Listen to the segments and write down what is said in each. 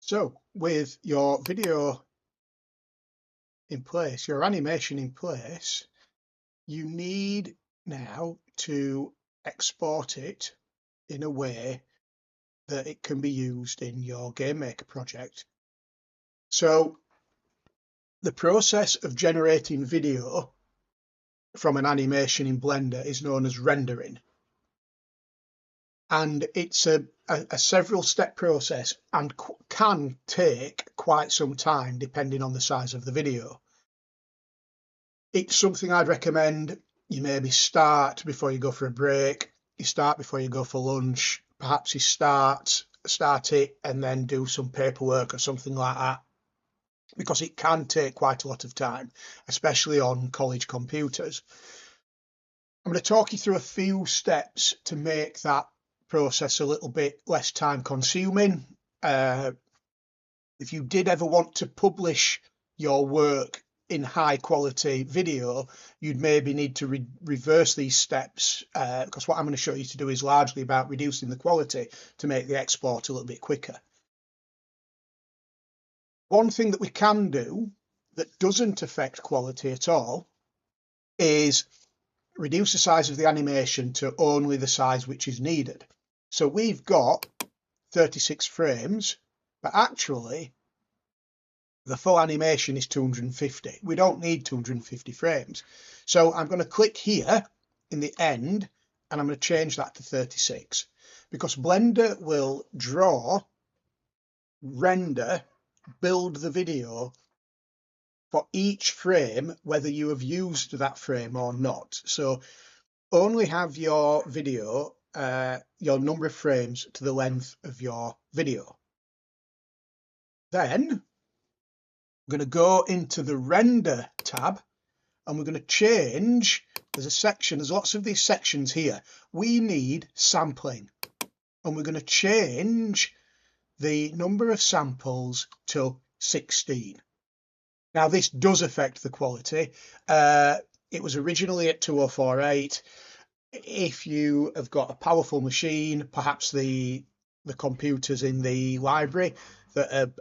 So with your video in place, your animation in place, you need now to export it in a way that it can be used in your Game Maker project. So the process of generating video from an animation in Blender is known as rendering. And it's a several step process and can take quite some time depending on the size of the video. It's something I'd recommend you maybe start before you go for a break, you start before you go for lunch, perhaps you start it and then do some paperwork or something like that, because it can take quite a lot of time, especially on college computers. I'm going to talk you through a few steps to make that process a little bit less time consuming. If you did ever want to publish your work in high quality video, you'd maybe need to reverse these steps, because what I'm going to show you to do is largely about reducing the quality to make the export a little bit quicker. One thing that we can do that doesn't affect quality at all is reduce the size of the animation to only the size which is needed. So we've got 36 frames, but actually the full animation is 250. We don't need 250 frames. So I'm going to click here in the end and I'm going to change that to 36, because Blender will draw, render, build the video for each frame, whether you have used that frame or not. So only have your video, your number of frames to the length of your video. Then we're going to go into the render tab and we're going to change, there's a section, there's lots of these sections here. We need sampling and we're going to change the number of samples to 16. Now this does affect the quality. It was originally at 2048. If you have got a powerful machine, perhaps the computers in the library that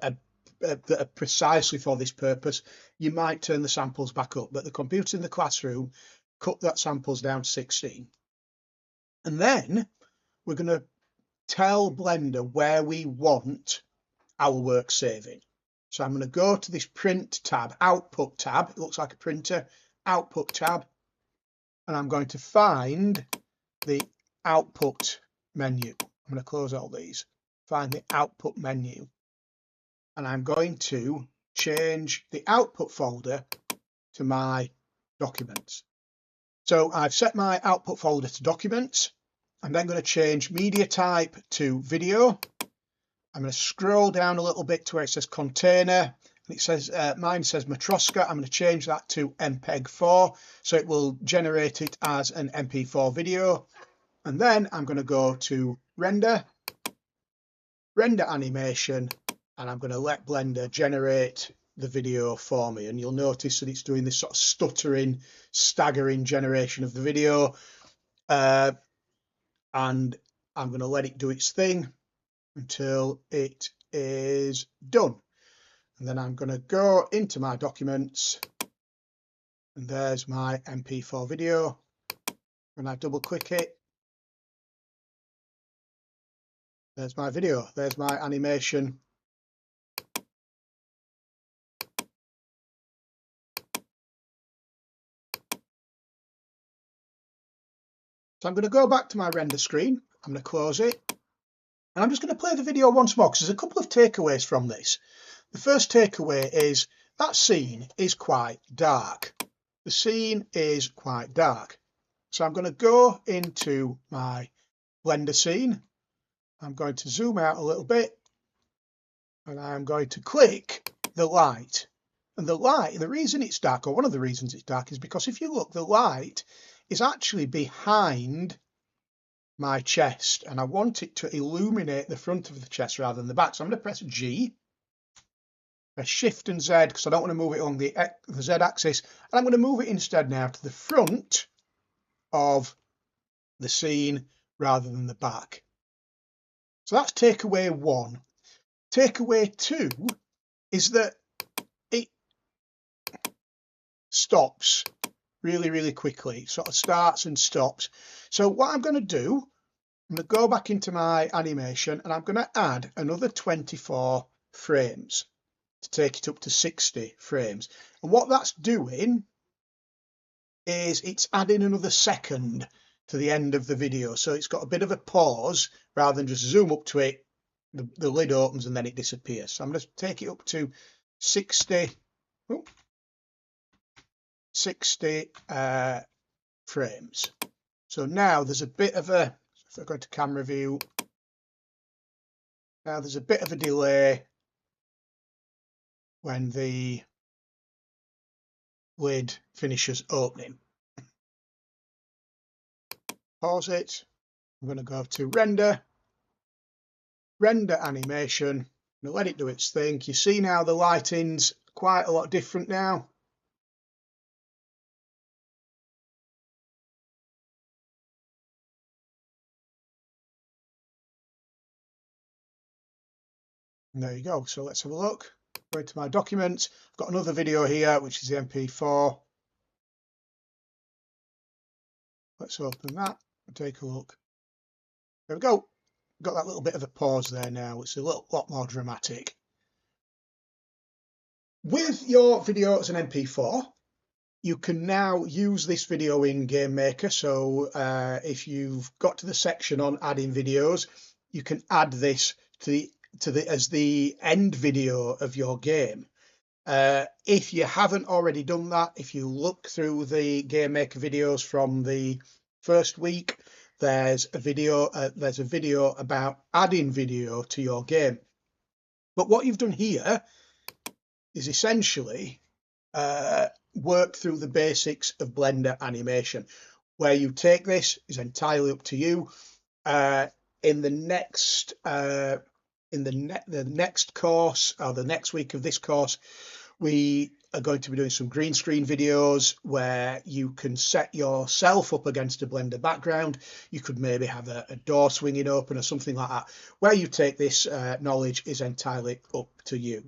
are precisely for this purpose, you might turn the samples back up, but the computers in the classroom cut that samples down to 16. And then we're going to tell Blender where we want our work saving. So I'm going to go to this print tab, output tab, it looks like a printer, output tab, and I'm going to find the output menu. I'm going to close all these, find the output menu, and I'm going to change the output folder to my documents. So I've set my output folder to documents. I'm then going to change media type to video. I'm going to scroll down a little bit to where it says container, and it says mine says Matroska. I'm going to change that to MPEG-4, so it will generate it as an MP4 video. And then I'm going to go to render animation, and I'm going to let Blender generate the video for me. And you'll notice that it's doing this sort of stuttering, staggering generation of the video. And I'm going to let it do its thing until it is done. And then I'm going to go into my documents, and there's my MP4 video. When I double click it, there's my video, there's my animation. So I'm going to go back to my render screen, I'm going to close it, and I'm just going to play the video once more, because there's a couple of takeaways from this. The first takeaway is that scene is quite dark. The scene is quite dark. So I'm going to go into my Blender scene. I'm going to zoom out a little bit, and I'm going to click the light. And the light, the reason it's dark, or one of the reasons it's dark, is because if you look, the light is actually behind my chest, and I want it to illuminate the front of the chest rather than the back. So I'm going to press G, press Shift and Z, because I don't want to move it along the Z axis, and I'm going to move it instead now to the front of the scene rather than the back. So that's takeaway one. takeaway 2 is that it stops really quickly. It sort of starts and stops. So what I'm going to do, I'm going to go back into my animation and I'm going to add another 24 frames to take it up to 60 frames. And what that's doing is it's adding another second to the end of the video. So it's got a bit of a pause rather than just zoom up to it, the lid opens and then it disappears. So I'm going to take it up to 60 frames. So now there's a bit of a, if I go to camera view, now there's a bit of a delay when the lid finishes opening. Pause it. I'm going to go to render animation. I'm going to let it do its thing. You see now the lighting's quite a lot different now. And there you go. So let's have a look. Go into my documents. I've got another video here, which is the MP4. Let's open that and take a look. There we go. Got that little bit of a pause there now. It's a lot more dramatic. With your video as an MP4, you can now use this video in Game Maker. So if you've got to the section on adding videos, you can add this as the end video of your game. If you haven't already done that, if you look through the Game Maker videos from the first week, there's a video about adding video to your game. But what you've done here is essentially work through the basics of Blender animation. Where you take this is entirely up to you. In the next course, or the next week of this course, we are going to be doing some green screen videos where you can set yourself up against a Blender background. You could maybe have a door swinging open or something like that. Where you take this knowledge is entirely up to you.